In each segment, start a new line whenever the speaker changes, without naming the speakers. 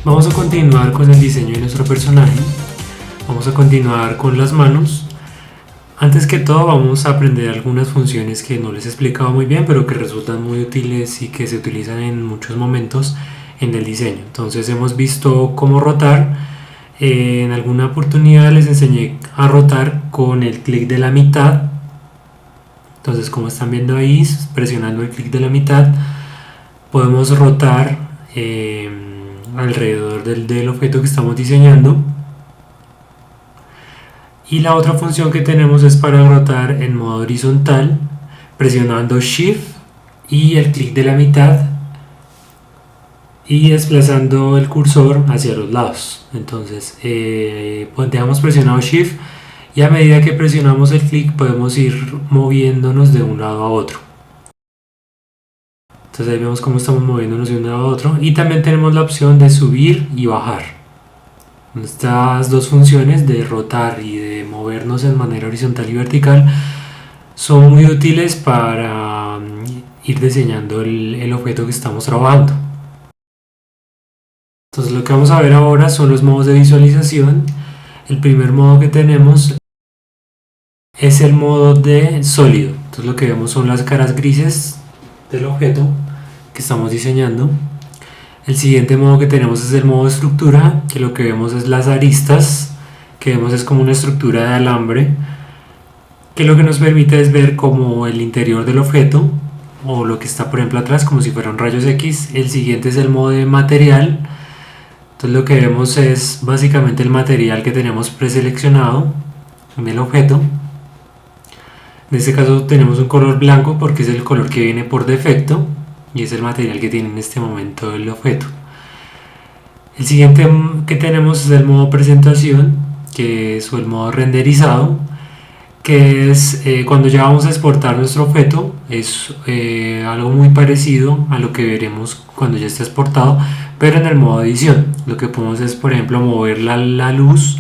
Vamos a continuar con el diseño de nuestro personaje. Vamos a continuar con las manos. Antes que todo vamos a aprender algunas funciones que no les he explicado muy bien, pero que resultan muy útiles y que se utilizan en muchos momentos en el diseño. Entonces hemos visto cómo rotar. En alguna oportunidad les enseñé a rotar con el clic de la mitad. Entonces, como están viendo ahí, presionando el clic de la mitad, podemos rotar alrededor del objeto que estamos diseñando. Y la otra función que tenemos es para rotar en modo horizontal, presionando Shift y el clic de la mitad y desplazando el cursor hacia los lados. Entonces pues dejamos presionado Shift y a medida que presionamos el clic podemos ir moviéndonos de un lado a otro. Entonces ahí vemos cómo estamos moviéndonos de un lado a otro, y también tenemos la opción de subir y bajar. Estas dos funciones de rotar y de movernos en manera horizontal y vertical son muy útiles para ir diseñando el objeto que estamos trabajando. Entonces lo que vamos a ver ahora son los modos de visualización. El primer modo que tenemos es el modo de sólido. Entonces lo que vemos son las caras grises del objeto que estamos diseñando. El siguiente modo que tenemos es el modo de estructura, que lo que vemos es las aristas, que vemos es como una estructura de alambre, que lo que nos permite es ver como el interior del objeto, o lo que está por ejemplo atrás, como si fueran rayos X. El siguiente es el modo de material. Entonces lo que vemos es básicamente el material que tenemos preseleccionado en el objeto. En este caso tenemos un color blanco porque es el color que viene por defecto y es el material que tiene en este momento el objeto. El siguiente que tenemos es el modo presentación, que es el modo renderizado, que es cuando ya vamos a exportar nuestro objeto. Es algo muy parecido a lo que veremos cuando ya esté exportado, pero en el modo edición. Lo que podemos es, por ejemplo, mover la luz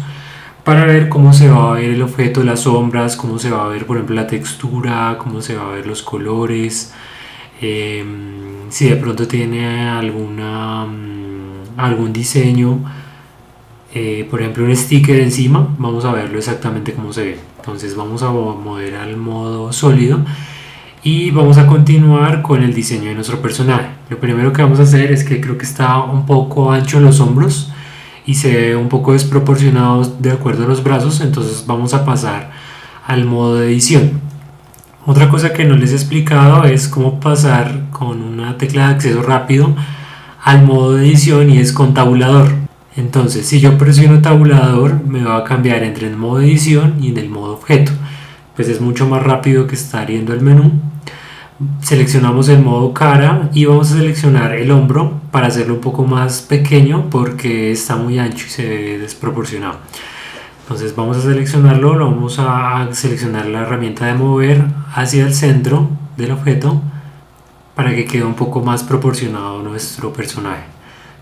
para ver cómo se va a ver el objeto, las sombras, cómo se va a ver por ejemplo la textura, cómo se va a ver los colores, si de pronto tiene algún diseño, por ejemplo un sticker encima, vamos a verlo exactamente cómo se ve. Entonces vamos a mover al modo sólido y vamos a continuar con el diseño de nuestro personaje. Lo primero que vamos a hacer es que creo que está un poco ancho en los hombros y se ve un poco desproporcionado de acuerdo a los brazos, entonces vamos a pasar al modo de edición. Otra cosa que no les he explicado es cómo pasar con una tecla de acceso rápido al modo de edición, y es con tabulador. Entonces si yo presiono tabulador me va a cambiar entre el modo de edición y en el modo objeto, pues es mucho más rápido que estar yendo al menú. Seleccionamos el modo cara y vamos a seleccionar el hombro para hacerlo un poco más pequeño porque está muy ancho y se ve desproporcionado. Entonces vamos a seleccionarlo, vamos a seleccionar la herramienta de mover hacia el centro del objeto para que quede un poco más proporcionado nuestro personaje.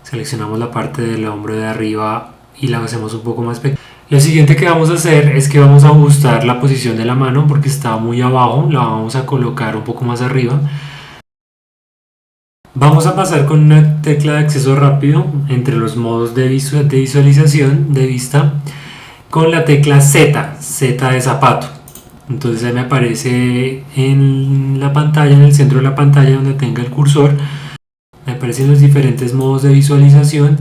Seleccionamos la parte del hombro de arriba y la hacemos un poco más pequeña. Lo siguiente que vamos a hacer es que vamos a ajustar la posición de la mano porque está muy abajo, la vamos a colocar un poco más arriba. Vamos a pasar con una tecla de acceso rápido entre los modos de visualización de vista con la tecla Z, Z de zapato. Entonces ahí me aparece en la pantalla, en el centro de la pantalla donde tenga el cursor, me aparecen los diferentes modos de visualización.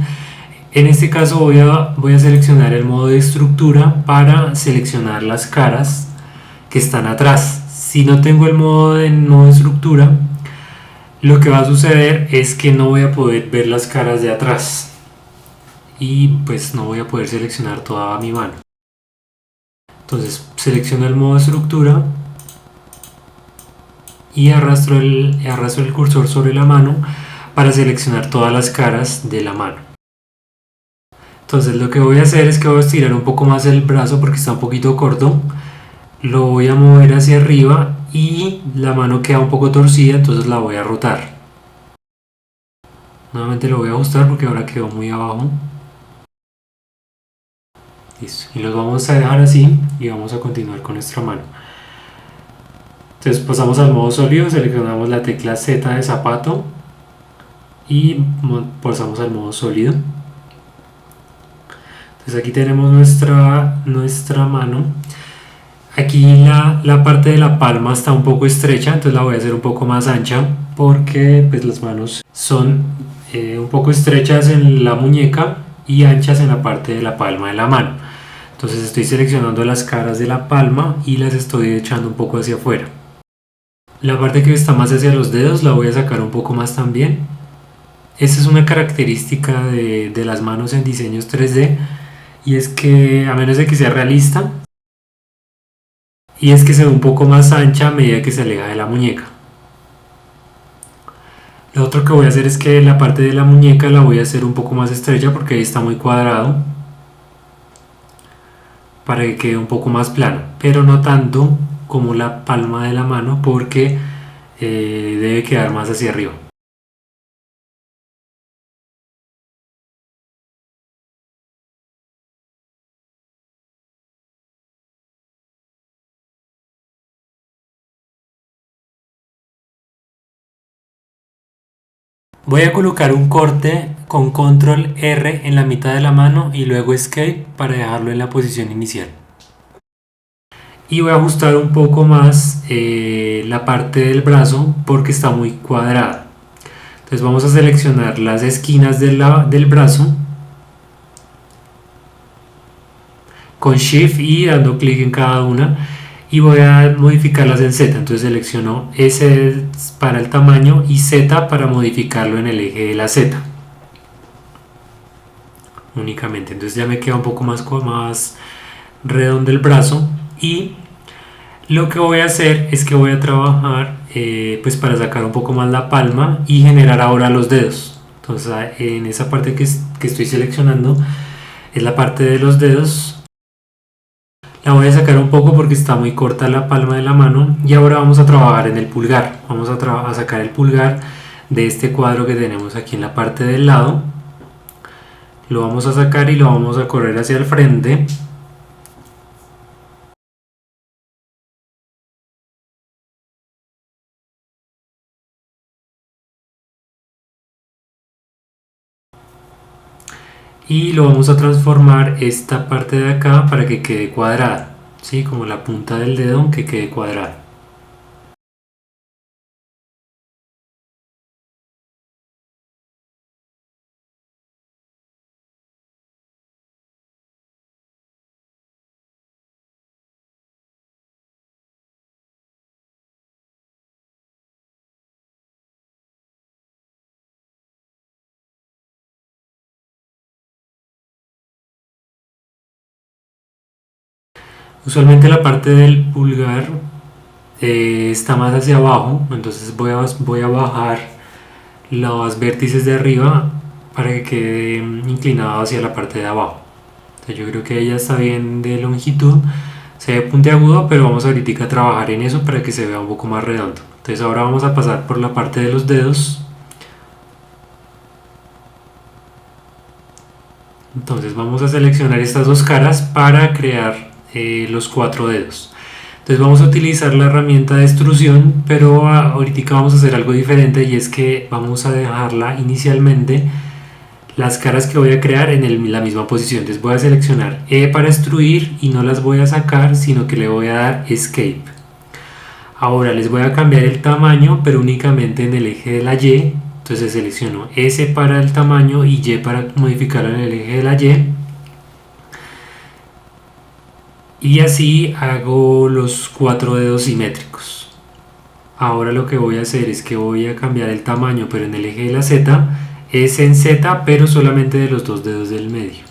En este caso voy a seleccionar el modo de estructura para seleccionar las caras que están atrás. Si no tengo el modo de estructura, lo que va a suceder es que no voy a poder ver las caras de atrás y pues no voy a poder seleccionar toda mi mano. Entonces selecciono el modo de estructura y arrastro el cursor sobre la mano para seleccionar todas las caras de la mano. Entonces lo que voy a hacer es que voy a estirar un poco más el brazo porque está un poquito corto, lo voy a mover hacia arriba y la mano queda un poco torcida, entonces la voy a rotar. Nuevamente lo voy a ajustar porque ahora quedó muy abajo. Listo. Y los vamos a dejar así y vamos a continuar con nuestra mano. Entonces pasamos al modo sólido, seleccionamos la tecla Z de zapato y pasamos al modo sólido. Entonces aquí tenemos nuestra mano. Aquí la parte de la palma está un poco estrecha, entonces la voy a hacer un poco más ancha porque pues las manos son un poco estrechas en la muñeca y anchas en la parte de la palma de la mano. Entonces estoy seleccionando las caras de la palma y las estoy echando un poco hacia afuera. La parte que está más hacia los dedos la voy a sacar un poco más también. Esta es una característica de las manos en diseños 3D, y es que a menos de que sea realista, y es que se ve un poco más ancha a medida que se aleja de la muñeca. Lo otro que voy a hacer es que la parte de la muñeca la voy a hacer un poco más estrecha porque ahí está muy cuadrado, para que quede un poco más plano, pero no tanto como la palma de la mano porque debe quedar más hacia arriba. Voy a colocar un corte con control R en la mitad de la mano y luego escape para dejarlo en la posición inicial. Y voy a ajustar un poco más la parte del brazo porque está muy cuadrada. Entonces vamos a seleccionar las esquinas del brazo con Shift y dando clic en cada una, y voy a modificarlas en Z. Entonces selecciono S para el tamaño y Z para modificarlo en el eje de la Z únicamente. Entonces ya me queda un poco más redondo el brazo, y lo que voy a hacer es que voy a trabajar pues para sacar un poco más la palma y generar ahora los dedos. Entonces en esa parte que estoy seleccionando es la parte de los dedos. La voy a sacar un poco porque está muy corta la palma de la mano, y ahora vamos a trabajar en el pulgar. Vamos a sacar el pulgar de este cuadro que tenemos aquí en la parte del lado. Lo vamos a sacar y lo vamos a correr hacia el frente. Y lo vamos a transformar esta parte de acá para que quede cuadrada, ¿sí? Como la punta del dedo, que quede cuadrada. Usualmente la parte del pulgar está más hacia abajo, entonces voy a bajar los vértices de arriba para que quede inclinado hacia la parte de abajo. Entonces yo creo que ella está bien de longitud, se ve puntiagudo, pero vamos ahorita a trabajar en eso para que se vea un poco más redondo. Entonces ahora vamos a pasar por la parte de los dedos. Entonces vamos a seleccionar estas dos caras para crear los 4 dedos. Entonces vamos a utilizar la herramienta de extrusión, pero ahorita vamos a hacer algo diferente, y es que vamos a dejarla inicialmente las caras que voy a crear en la misma posición. Entonces voy a seleccionar E para extruir y no las voy a sacar, sino que le voy a dar Escape. Ahora les voy a cambiar el tamaño, pero únicamente en el eje de la Y. Entonces selecciono S para el tamaño y Y para modificarlo en el eje de la Y. Y así hago los 4 dedos simétricos. Ahora lo que voy a hacer es que voy a cambiar el tamaño, pero en el eje de la Z, es en Z, pero solamente de los 2 dedos del medio.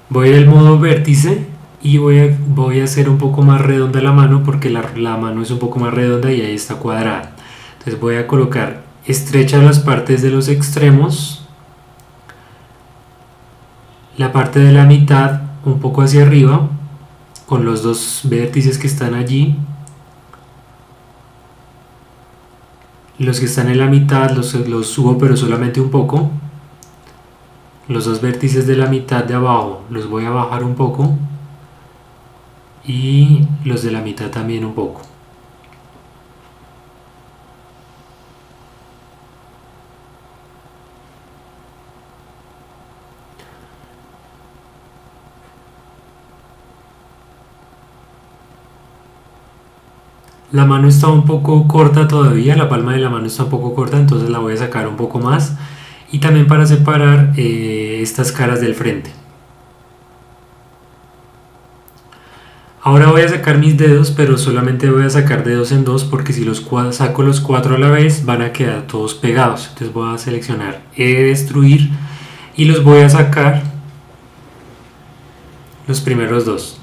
Voy al modo vértice y voy a hacer un poco más redonda la mano, porque la mano es un poco más redonda y ahí está cuadrada. Entonces voy a colocar estrechas las partes de los extremos, la parte de la mitad un poco hacia arriba con los 2 vértices que están allí, Los que están en la mitad los subo pero solamente un poco. Los dos vértices de la mitad de abajo los voy a bajar un poco. Y los de la mitad también un poco. La mano está un poco corta todavía, la palma de la mano está un poco corta, entonces la voy a sacar un poco más. Y también para separar estas caras del frente. Ahora voy a sacar mis dedos, pero solamente voy a sacar de dos en dos porque si saco los cuatro a la vez van a quedar todos pegados. Entonces voy a seleccionar destruir y los voy a sacar los primeros dos.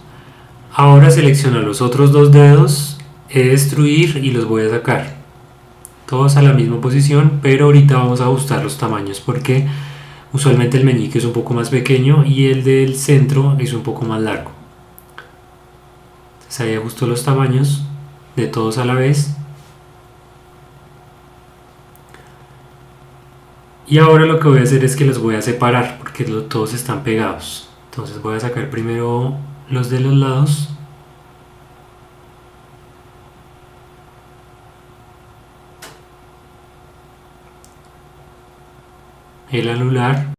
Ahora selecciono los otros dos dedos, destruir y los voy a sacar. Todos a la misma posición, pero ahorita vamos a ajustar los tamaños porque usualmente el meñique es un poco más pequeño y el del centro es un poco más largo. Entonces ahí ajusto los tamaños de todos a la vez. Y ahora lo que voy a hacer es que los voy a separar porque todos están pegados. Entonces voy a sacar primero los de los lados. El anular.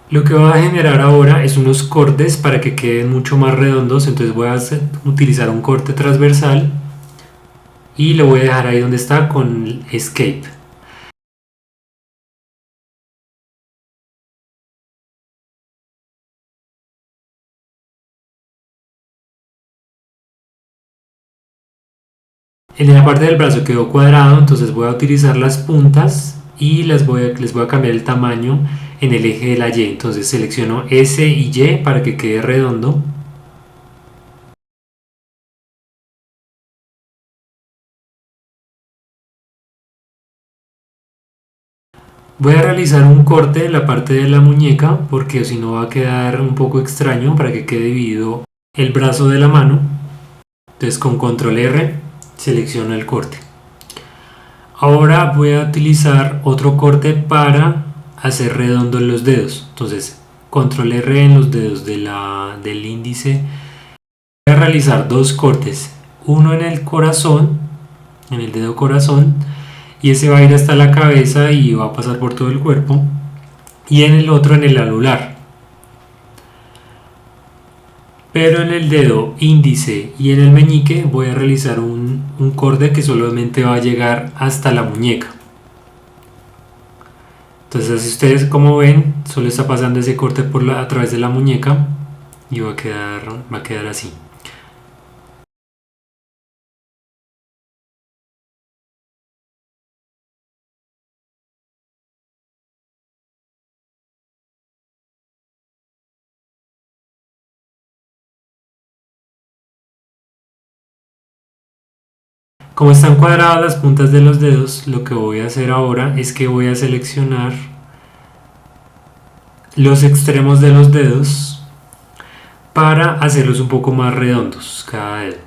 Lo que va a generar ahora es unos cortes para que queden mucho más redondos, entonces voy a utilizar un corte transversal y lo voy a dejar ahí donde está con Escape. En la parte del brazo quedó cuadrado, entonces voy a utilizar las puntas y les voy a cambiar el tamaño en el eje de la Y. Entonces selecciono S y Y para que quede redondo. Voy a realizar un corte en la parte de la muñeca porque si no va a quedar un poco extraño para que quede dividido el brazo de la mano. Entonces con control R selecciono el corte. Ahora voy a utilizar otro corte para hacer redondos los dedos. Entonces control R en los dedos del índice. Voy a realizar dos cortes. Uno en el corazón, en el dedo corazón. Y ese va a ir hasta la cabeza y va a pasar por todo el cuerpo. Y en el otro en el anular. Pero en el dedo índice y en el meñique voy a realizar un corte que solamente va a llegar hasta la muñeca. Entonces así ustedes como ven, solo está pasando ese corte a través de la muñeca y va a quedar así. Como están cuadradas las puntas de los dedos, lo que voy a hacer ahora es que voy a seleccionar los extremos de los dedos para hacerlos un poco más redondos cada dedo.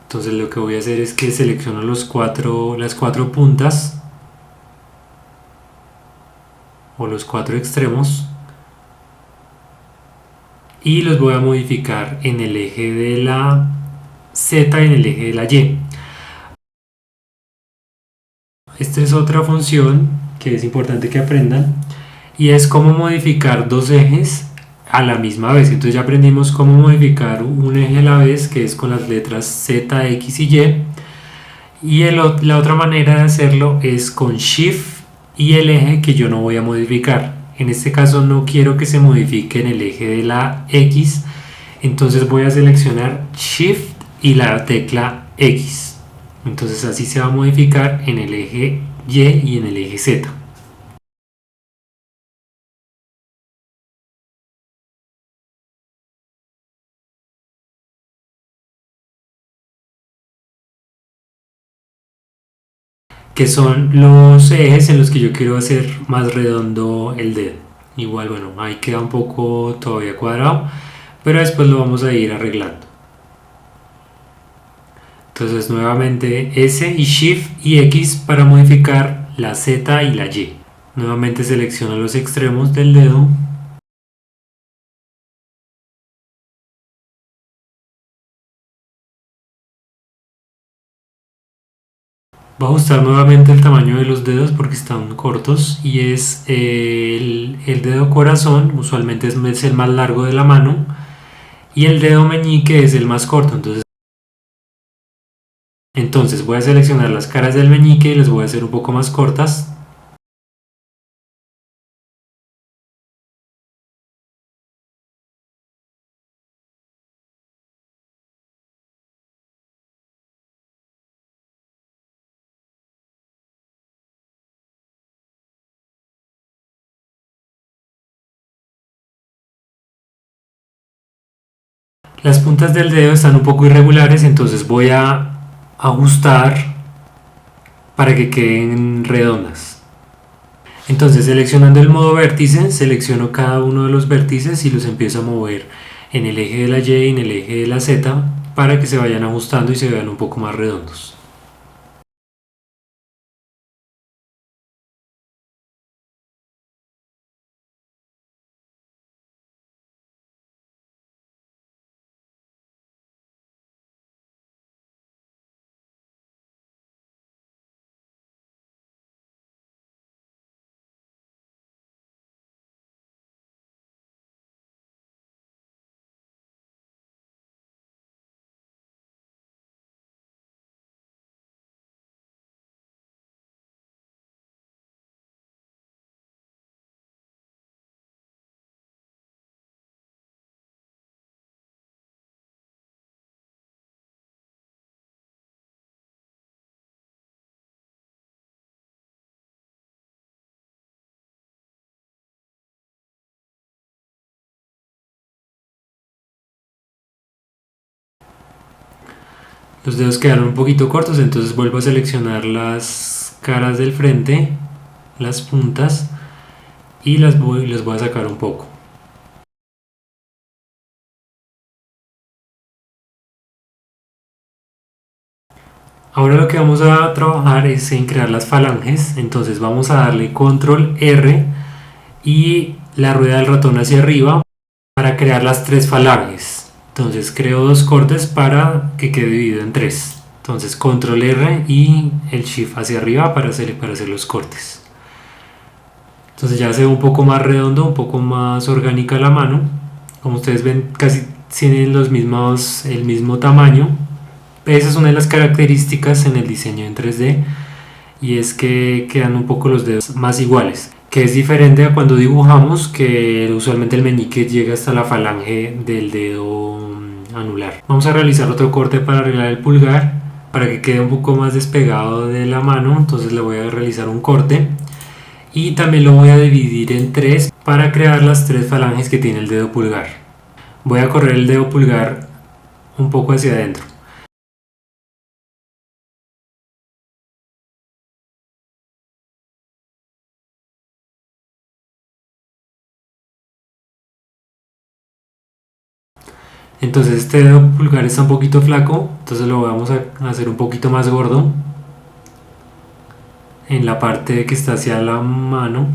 Entonces lo que voy a hacer es que selecciono las cuatro puntas o los cuatro extremos y los voy a modificar en el eje de la Z y en el eje de la Y. Esta es otra función que es importante que aprendan y es cómo modificar dos ejes a la misma vez. Entonces ya aprendimos cómo modificar un eje a la vez, que es con las letras Z, X y Y. Y la otra manera de hacerlo es con Shift y el eje que yo no voy a modificar. En este caso no quiero que se modifique en el eje de la X, entonces voy a seleccionar Shift y la tecla X. Entonces así se va a modificar en el eje Y y en el eje Z. Que son los ejes en los que yo quiero hacer más redondo el dedo. igual bueno, ahí queda un poco todavía cuadrado, pero después lo vamos a ir arreglando. Entonces nuevamente S y Shift y X para modificar la Z y la Y. Nuevamente selecciono los extremos del dedo. Voy a ajustar nuevamente el tamaño de los dedos porque están cortos y es el dedo corazón, usualmente es el más largo de la mano, y el dedo meñique es el más corto. Entonces voy a seleccionar las caras del meñique y las voy a hacer un poco más cortas. Las puntas del dedo están un poco irregulares, entonces voy a ajustar para que queden redondas. Entonces seleccionando el modo vértice, selecciono cada uno de los vértices y los empiezo a mover en el eje de la Y y en el eje de la Z para que se vayan ajustando y se vean un poco más redondos. Los dedos quedaron un poquito cortos, entonces vuelvo a seleccionar las caras del frente, las puntas, y les voy a sacar un poco. Ahora lo que vamos a trabajar es en crear las falanges, entonces vamos a darle control R y la rueda del ratón hacia arriba para crear las tres falanges. Entonces creo dos cortes para que quede dividido en tres. Entonces control R y el shift hacia arriba para hacer los cortes. Entonces ya se ve un poco más redondo, un poco más orgánica la mano. Como ustedes ven, casi tienen el mismo tamaño. Esa es una de las características en el diseño en 3D, y es que quedan un poco los dedos más iguales, que es diferente a cuando dibujamos, que usualmente el meñique llega hasta la falange del dedo anular. Vamos a realizar otro corte para arreglar el pulgar para que quede un poco más despegado de la mano. Entonces le voy a realizar un corte y también lo voy a dividir en tres para crear las tres falanges que tiene el dedo pulgar. Voy a correr el dedo pulgar un poco hacia adentro. Entonces este dedo pulgar está un poquito flaco, entonces lo vamos a hacer un poquito más gordo en la parte que está hacia la mano.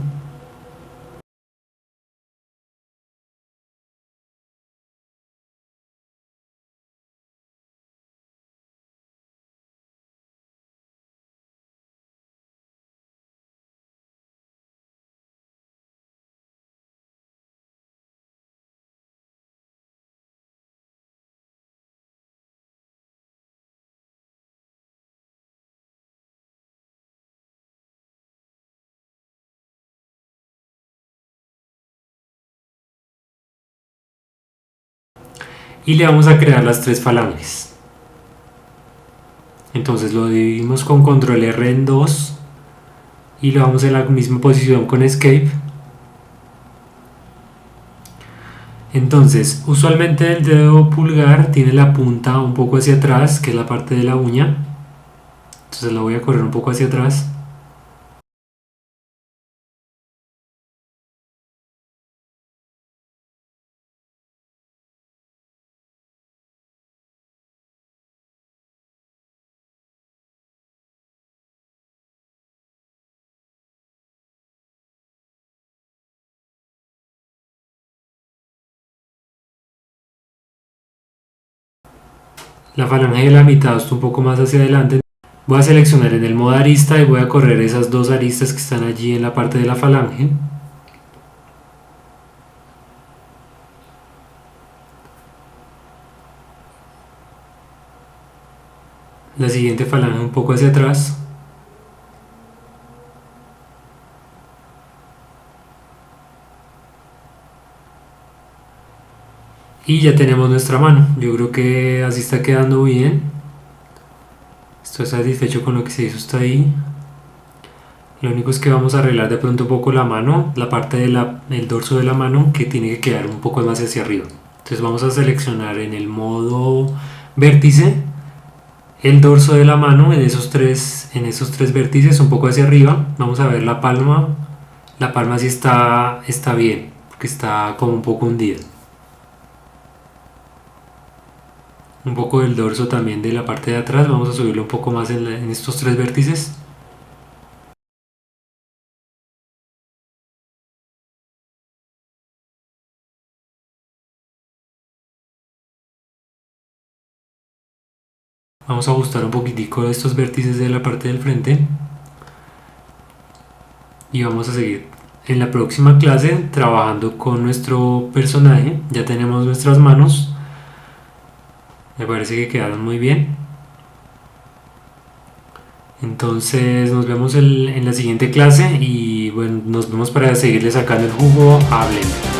Y le vamos a crear las tres falanges. Entonces lo dividimos con control R en dos y lo vamos en la misma posición con escape. Entonces usualmente el dedo pulgar tiene la punta un poco hacia atrás, que es la parte de la uña. Entonces lo voy a correr un poco hacia atrás. La falange de la mitad está un poco más hacia adelante. Voy a seleccionar en el modo arista y voy a correr esas dos aristas que están allí en la parte de la falange. La siguiente falange un poco hacia atrás. Y ya tenemos nuestra mano. Yo creo que así está quedando bien. Estoy satisfecho con lo que se hizo hasta ahí. Lo único es que vamos a arreglar de pronto un poco la mano, la parte del dorso de la mano, que tiene que quedar un poco más hacia arriba. Entonces vamos a seleccionar en el modo vértice el dorso de la mano en esos tres vértices un poco hacia arriba. Vamos a ver la palma. La palma sí está bien, porque está como un poco hundida. Un poco del dorso también de la parte de atrás. Vamos a subirlo un poco más en estos tres vértices. Vamos a ajustar un poquitico estos vértices de la parte del frente. Y vamos a seguir en la próxima clase trabajando con nuestro personaje. Ya tenemos nuestras manos. Me parece que quedaron muy bien. Entonces nos vemos en la siguiente clase y bueno, nos vemos para seguirle sacando el jugo a Blender.